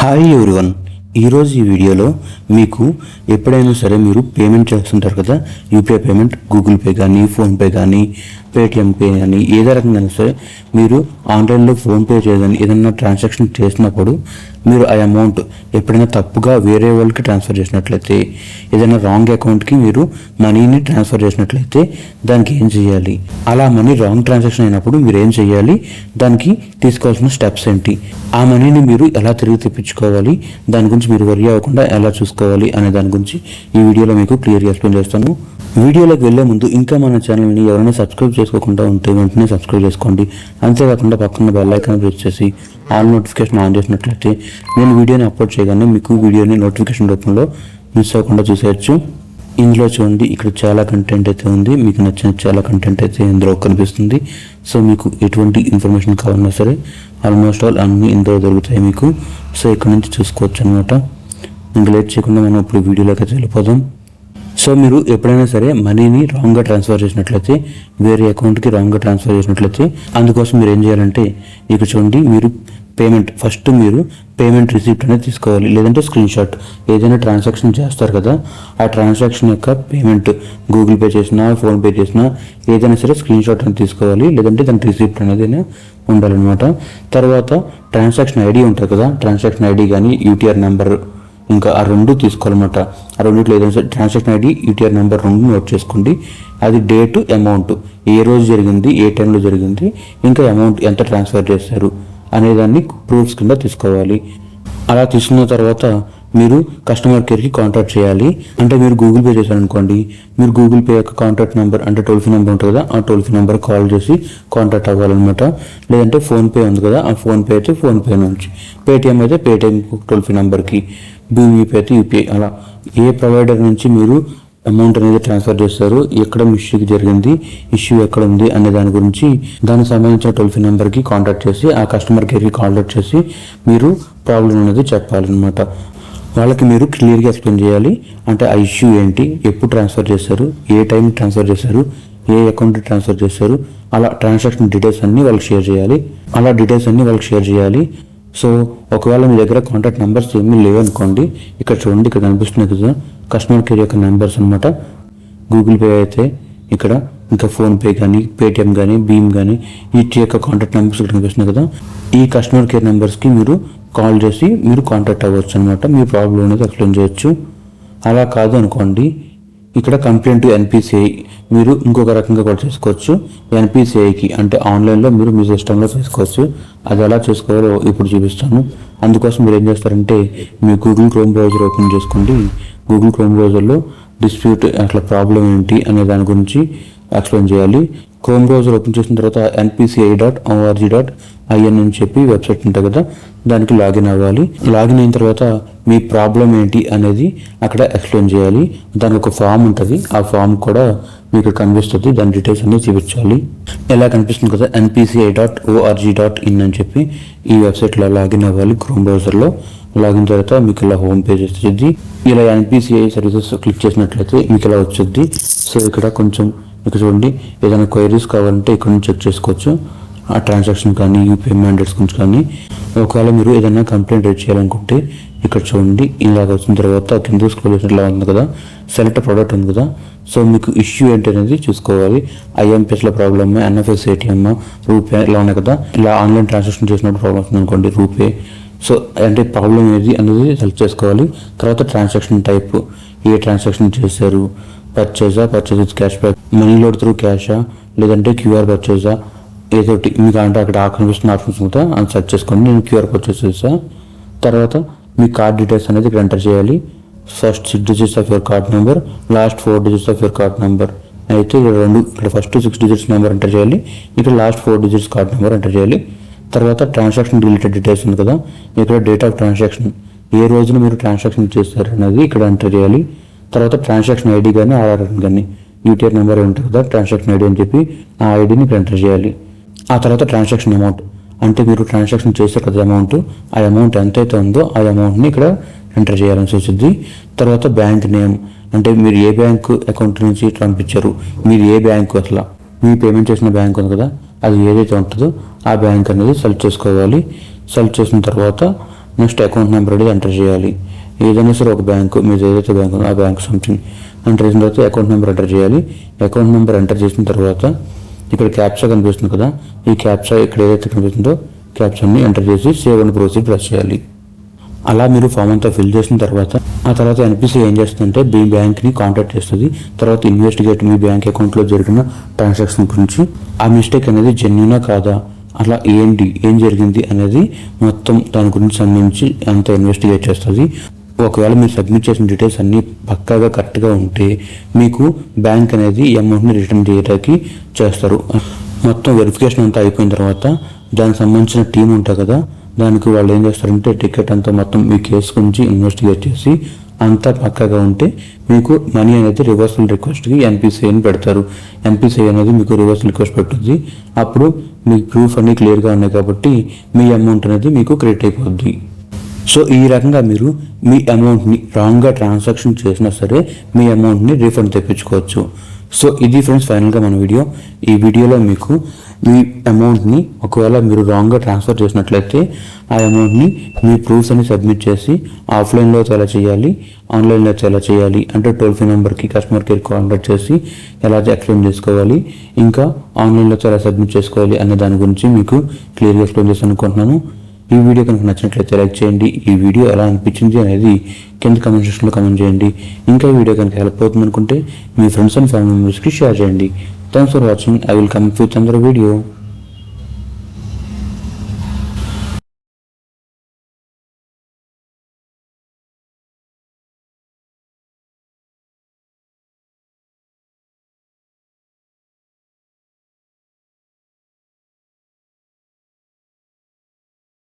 Hi everyone, ఈరోజు ఈ వీడియోలో మీకు ఎప్పుడైనా సరే మీరు పేమెంట్ చేస్తుంటారు కదా, యూపీఐ పేమెంట్, గూగుల్ పే కానీ, ఫోన్పే కానీ, పేటిఎం పే కానీ, ఏదో రకంగా సరే మీరు ఆన్లైన్లో ఫోన్పే చేయదని ఏదైనా ట్రాన్సాక్షన్ చేసినప్పుడు మీరు ఆ అమౌంట్ ఎప్పుడైనా తప్పుగా వేరే వాళ్ళకి ట్రాన్స్ఫర్ చేసినట్లయితే, ఏదైనా రాంగ్ అకౌంట్కి మీరు మనీని ట్రాన్స్ఫర్ చేసినట్లయితే దానికి ఏం చేయాలి, అలా మనీ రాంగ్ ట్రాన్సాక్షన్ అయినప్పుడు మీరు ఏం చేయాలి, దానికి తీసుకోవాల్సిన స్టెప్స్ ఏంటి, ఆ మనీని మీరు ఎలా తిరిగి తెప్పించుకోవాలి, దాని గురించి మీరు వరి అవ్వకుండా ఎలా చూసుకోవాలి అనే దాని గురించి ఈ వీడియోలో మీకు క్లియర్గా ఎక్స్ప్లెయిన్ చేస్తాను. వీడియోలోకి వెళ్లే ముందు ఇంకా మన ఛానల్ని ఎవరైనా సబ్స్క్రైబ్ చేసుకోకుండా ఉంటే వెంటనే సబ్స్క్రైబ్ చేసుకోండి. అంతేకాకుండా పక్కన బెల్ ఐకాన్ ప్రెస్ చేసి ఆల్ నోటిఫికేషన్ ఆన్ చేసినట్లయితే నేను వీడియోని అప్లోడ్ చేయగానే మీకు వీడియోని నోటిఫికేషన్ రూపంలో మిస్ అవ్వకుండా చూసేయచ్చు. ఇందులో చూడండి, ఇక్కడ చాలా కంటెంట్ అయితే ఉంది. మీకు నచ్చిన చాలా కంటెంట్ అయితే ఇందులో కనిపిస్తుంది. సో మీకు ఎటువంటి ఇన్ఫర్మేషన్ కావాలన్నా సరే ఆల్మోస్ట్ ఆల్ అన్నీ ఇందులో దొరుకుతాయి మీకు. సో ఇక్కడ నుంచి చూసుకోవచ్చు అనమాట. ఇంకా లేట్ చేయకుండా మనం ఇప్పుడు వీడియోలోకి అయితే వెళ్ళిపోదాం. సో మీరు ఎప్పుడైనా సరే మనీని రాంగ్గా ట్రాన్స్ఫర్ చేసినట్లయితే, వేరే అకౌంట్కి రాంగ్గా ట్రాన్స్ఫర్ చేసినట్లయితే, అందుకోసం మీరు ఏం చేయాలంటే ఇక్కడ చూడండి, మీరు ఫస్ట్ మీరు పేమెంట్ రిసిప్ట్ అనేది తీసుకోవాలి, లేదంటే స్క్రీన్ షాట్. ఏదైనా ట్రాన్సాక్షన్ చేస్తారు కదా, ఆ ట్రాన్సాక్షన్ యొక్క పేమెంట్ గూగుల్ పే చేసినా, ఫోన్పే చేసినా ఏదైనా సరే స్క్రీన్ షాట్ అనేది తీసుకోవాలి, లేదంటే దాని రిసిప్ట్ అనేది ఉండాలన్నమాట. తర్వాత ట్రాన్సాక్షన్ ఐడి ఉంటుంది కదా, ట్రాన్సాక్షన్ ఐడి కానీ యూటీఆర్ నెంబర్, ఇంకా ఆ రెండు తీసుకోవాలన్నమాట. ఆ రెండింటిలో ఏదైనా సరే ట్రాన్సాక్షన్ ఐడి, యూటీఆర్ నెంబర్ రెండు నోట్ చేసుకోండి. అది డేటు, అమౌంట్, ఏ రోజు జరిగింది, ఏ టైంలో జరిగింది, ఇంకా అమౌంట్ ఎంత ట్రాన్స్ఫర్ చేశారు అనేదాన్ని ప్రూఫ్స్ కింద తీసుకోవాలి. అలా తీసుకున్న తర్వాత మీరు కస్టమర్ కేర్కి కాంటాక్ట్ చేయాలి. అంటే మీరు గూగుల్ పే చేశారనుకోండి, మీరు గూగుల్ పే యొక్క కాంటాక్ట్ నెంబర్ అంటే టోల్ ఫ్రీ నెంబర్ ఉంటుంది కదా, ఆ టోల్ ఫ్రీ నెంబర్ కాల్ చేసి కాంటాక్ట్ అవ్వాలన్నమాట. లేదంటే ఫోన్పే ఉంది కదా, ఆ ఫోన్పే అయితే ఫోన్పే నుంచి, పేటిఎం అయితే పేటిఎం టోల్ ఫ్రీ నెంబర్కి, యూపీఐ అయితే యూపీఐ, అలా ఏ ప్రొవైడర్ నుంచి మీరు అమౌంట్ అనేది ట్రాన్స్ఫర్ చేస్తారు, ఎక్కడ మిస్టేక్ జరిగింది, ఇష్యూ ఎక్కడ ఉంది అనే దాని గురించి దానికి సంబంధించిన టోల్ ఫ్రీ నెంబర్కి కాంటాక్ట్ చేసి, ఆ కస్టమర్ కేర్కి కాంటాక్ట్ చేసి మీరు ప్రాబ్లం అనేది చెప్పాలన్నమాట. వాళ్ళకి మీరు క్లియర్గా ఎక్స్ప్లెయిన్ చేయాలి. అంటే ఆ ఇష్యూ ఏంటి, ఎప్పుడు ట్రాన్స్ఫర్ చేశారు, ఏ టైం ట్రాన్స్ఫర్ చేశారు, ఏ అకౌంట్ ట్రాన్స్ఫర్ చేశారు, అలా ట్రాన్సాక్షన్ డీటెయిల్స్ అన్నీ వాళ్ళకి షేర్ చేయాలి. అలా డీటెయిల్స్ అన్నీ వాళ్ళకి షేర్ చేయాలి. సో ఒకవేళ మీ దగ్గర కాంటాక్ట్ నెంబర్స్ ఏమీ లేవనుకోండి, ఇక్కడ చూడండి, ఇక్కడ కనిపిస్తుంది కదా కస్టమర్ కేర్ యొక్క నెంబర్స్ అనమాట. గూగుల్ పే అయితే ఇక్కడ, ఇంకా ఫోన్పే కానీ, పేటిఎం కానీ, భీమ్ కానీ, వీటి యొక్క కాంటాక్ట్ నెంబర్స్ ఇక్కడ కనిపిస్తున్నాయి కదా, ఈ కస్టమర్ కేర్ నెంబర్స్కి మీరు కాల్ చేసి మీరు కాంటాక్ట్ అవ్వచ్చు అనమాట. మీ ప్రాబ్లం అనేది ఎక్స్ప్లెయిన్ చేయొచ్చు. అలా కాదు అనుకోండి, ఇక్కడ కంప్లైంట్ టు ఎన్పిసిఐ మీరు ఇంకొక రకంగా కూడా చేసుకోవచ్చు. ఎన్పిసిఐకి అంటే ఆన్లైన్లో మీరు మీ సిస్టంలో చేసుకోవచ్చు. అది ఎలా చేసుకోవాలో ఇప్పుడు చూపిస్తాను. అందుకోసం మీరు ఏం చేస్తారంటే, మీ గూగుల్ క్రోమ్ బ్రౌజర్ ఓపెన్ చేసుకోండి. గూగుల్ క్రోమ్ బ్రౌజర్లో డిస్ప్యూట్ అట్లా ప్రాబ్లం ఏంటి అనే దాని గురించి ఎక్స్ప్లెయిన్ చేయాలి. క్రోమ్ బ్రౌజర్ ఓపెన్ చేసిన తర్వాత npci.org.in అని చెప్పి వెబ్సైట్ ఉంటుంది కదా, దానికి లాగిన్ అవ్వాలి. లాగిన్ అయిన తర్వాత మీ ప్రాబ్లం ఏంటి అనేది అక్కడ ఎక్స్ప్లెయిన్ చేయాలి. దానికి ఒక ఫామ్ ఉంటుంది, ఆ ఫామ్ కూడా మీకు కనిపిస్తుంది, దాని డీటెయిల్స్ అన్ని చూపించాలి. ఎలా కనిపిస్తుంది కదా, npci.org.in అని చెప్పి ఈ వెబ్సైట్లో లాగిన్ అవ్వాలి. క్రోమ్ బ్రౌజర్లో లాగిన్ తర్వాత మీకు ఇలా హోమ్ పేజ్ వస్తుంది. ఇలా ఎన్పిసిఐ సర్వీసెస్ క్లిక్ చేసినట్లయితే మీకు ఇలా వచ్చింది. సో ఇక్కడ చూడండి, ఏదైనా క్వైరీస్ కావాలంటే ఇక్కడ నుంచి చెక్ చేసుకోవచ్చు. ఆ ట్రాన్సాక్షన్ కానీ, యూపీఐ మ్యాండేట్స్ గురించి కానీ. ఒకవేళ మీరు ఏదైనా కంప్లైంట్ రైజ్ చేయాలనుకుంటే ఇక్కడ చూడండి, ఇలాగ వచ్చిన తర్వాత కింద స్క్రోల్ చేసినట్లా ఉంది కదా, సెలెక్ట్ ప్రోడక్ట్ ఉంది కదా. సో మీకు ఇష్యూ ఏంటి అనేది చూసుకోవాలి. ఐఎంపిఎస్లో ప్రాబ్లమ్, ఎన్ఎఫ్ఎస్, ఏటీఎం, రూపే ఇలా ఉన్నాయి కదా. ఇలా ఆన్లైన్ ట్రాన్సాక్షన్ చేసినప్పుడు ప్రాబ్లమ్ వస్తుంది అనుకోండి, రూపే. సో అంటే ప్రాబ్లం ఏది అనేది సెలెక్ట్ చేసుకోవాలి. తర్వాత ట్రాన్సాక్షన్ టైప్, ఏ ట్రాన్సాక్షన్ చేశారు, purchase cash back, money load through క్యాషా, లేదంటే క్యూఆర్ పర్చేజా, ఏదో ఒకటి మీకు అంటే అక్కడ కనిపిస్తున్న ఆప్షన్స్ ఉందా అని సెర్చ్ చేసుకోండి. నేను క్యూఆర్ పర్చేజ్ చేస్తాను. తర్వాత మీ కార్డ్ డీటెయిల్స్ అనేది ఇక్కడ ఎంటర్ చేయాలి. First 6 digits of your card number, last 4 digits of your card number. అయితే ఇక్కడ ఫస్ట్ 6 digits నెంబర్ ఎంటర్ చేయాలి, ఇక్కడ last 4 digits card number enter చేయాలి. తర్వాత ట్రాన్సాక్షన్ రిలేటెడ్ డీటెయిల్స్ ఉంది కదా, ఇక్కడ డేట్ ఆఫ్ ట్రాన్సాక్షన్, ఏ రోజున మీరు ట్రాన్సాక్షన్ చేస్తారు అనేది ఇక్కడ ఎంటర్ చేయాలి. తర్వాత ట్రాన్సాక్షన్ ఐడి కానీ, ఆర్ఆర్ కానీ, యూటీఆర్ నెంబర్ ఉంటుంది కదా ట్రాన్సాక్షన్ ఐడి అని చెప్పి, ఆ ఐడిని ఇక్కడ ఎంటర్ చేయాలి. ఆ తర్వాత ట్రాన్సాక్షన్ అమౌంట్, అంటే మీరు ట్రాన్సాక్షన్ చేస్తారు కదా అమౌంట్, ఆ అమౌంట్ ఎంతైతే ఉందో ఆ అమౌంట్ని ఇక్కడ ఎంటర్ చేయాలని వచ్చింది. తర్వాత బ్యాంక్ నేమ్, అంటే మీరు ఏ బ్యాంక్ అకౌంట్ నుంచి పంపించారు, మీరు ఏ బ్యాంకు, అసలు మీ పేమెంట్ చేసిన బ్యాంక్ ఉంది కదా, అది ఏదైతే ఉంటుందో ఆ బ్యాంక్ అనేది సెలెక్ట్ చేసుకోవాలి. సెలెక్ట్ చేసిన తర్వాత నెక్స్ట్ అకౌంట్ నెంబర్ అనేది ఎంటర్ చేయాలి. ఏదైనా సరే ఒక బ్యాంకు, మీరు ఏదైతే బ్యాంక్ ఉందో ఆ బ్యాంక్ సంథింగ్ ఎంటర్ చేసిన తర్వాత అకౌంట్ నెంబర్ ఎంటర్ చేయాలి. అకౌంట్ నెంబర్ ఎంటర్ చేసిన తర్వాత ఇక్కడ క్యాప్చా కనిపిస్తుంది కదా, ఈ క్యాప్చా ఇక్కడ ఏదైతే కనిపిస్తుందో క్యాప్చాని ఎంటర్ చేసి సేవ్ అండ్ ప్రొసీడ్ ప్రెస్ చేయాలి. అలా మీరు ఫామ్ అంతా ఫిల్ చేసిన తర్వాత ఎన్పిసి ఏం చేస్తుందంటే మీ బ్యాంక్ని కాంటాక్ట్ చేస్తుంది. తర్వాత ఇన్వెస్టిగేట్ మీ బ్యాంక్ అకౌంట్లో జరిగిన ట్రాన్సాక్షన్ గురించి, ఆ మిస్టేక్ అనేది జెన్యూనా కాదా, అలా ఏం జరిగింది అనేది మొత్తం దాని గురించి సంబంధించి అంత ఇన్వెస్టిగేట్ చేస్తుంది. ఒకవేళ మీరు సబ్మిట్ చేసిన డీటెయిల్స్ అన్నీ పక్కాగా కరెక్ట్గా ఉంటే మీకు బ్యాంక్ అనేది ఈ అమౌంట్ని రిటర్న్ చేయడానికి చేస్తారు. మొత్తం వెరిఫికేషన్ అంతా అయిపోయిన తర్వాత దానికి సంబంధించిన టీం ఉంటుంది కదా, దానికి వాళ్ళు ఏం చేస్తారంటే టికెట్ అంతా మొత్తం మీ కేసు గురించి ఇన్వెస్టిగేట్ చేసి అంతా పక్కాగా ఉంటే మీకు మనీ అనేది రివర్సల్ రిక్వెస్ట్కి ఎన్పిసిఐని పెడతారు. ఎన్పిసిఐ అనేది మీకు రివర్సల్ రిక్వెస్ట్ పెట్టుద్ది. అప్పుడు మీ ప్రూఫ్ అన్నీ క్లియర్గా ఉన్నాయి కాబట్టి మీ అమౌంట్ అనేది మీకు క్రెడిట్ అయిపోద్ది. సో ఈ రకంగా మీరు మీ అమౌంట్ని రాంగ్గా ట్రాన్సాక్షన్ చేసినా సరే మీ అమౌంట్ని రీఫండ్ తెప్పించుకోవచ్చు. సో ఇది ఫ్రెండ్స్ ఫైనల్గా మన వీడియో. ఈ వీడియోలో మీకు మీ అమౌంట్ని ఒకవేళ మీరు రాంగ్గా ట్రాన్స్ఫర్ చేసినట్లయితే ఆ అమౌంట్ని మీ ప్రూఫ్స్ అని సబ్మిట్ చేసి ఆఫ్లైన్లో ఎలా చేయాలి, ఆన్లైన్లో ఎలా చేయాలి అంటే టోల్ ఫ్రీ నెంబర్కి కస్టమర్ కేర్ కాంటాక్ట్ చేసి ఎలా ఎక్స్ప్లెయిన్ చేసుకోవాలి, ఇంకా ఆన్లైన్లో ఎలా సబ్మిట్ చేసుకోవాలి అనే దాని గురించి మీకు క్లియర్గా ఎక్స్ప్లెయిన్ చేస్తాను అనుకుంటున్నాను. ఈ వీడియో కనుక నచ్చినట్లయితే లైక్ చేయండి. ఈ వీడియో ఎలా అనిపించింది అనేది కింద కామెంట్ సెక్షన్లో కామెంట్ చేయండి. ఇంకా ఈ వీడియో కనుక హెల్ప్ అవుతుంది అనుకుంటే మీ ఫ్రెండ్స్ అండ్ ఫ్యామిలీ మెంబర్స్కి షేర్ చేయండి. Thanks for watching. I will come with another video.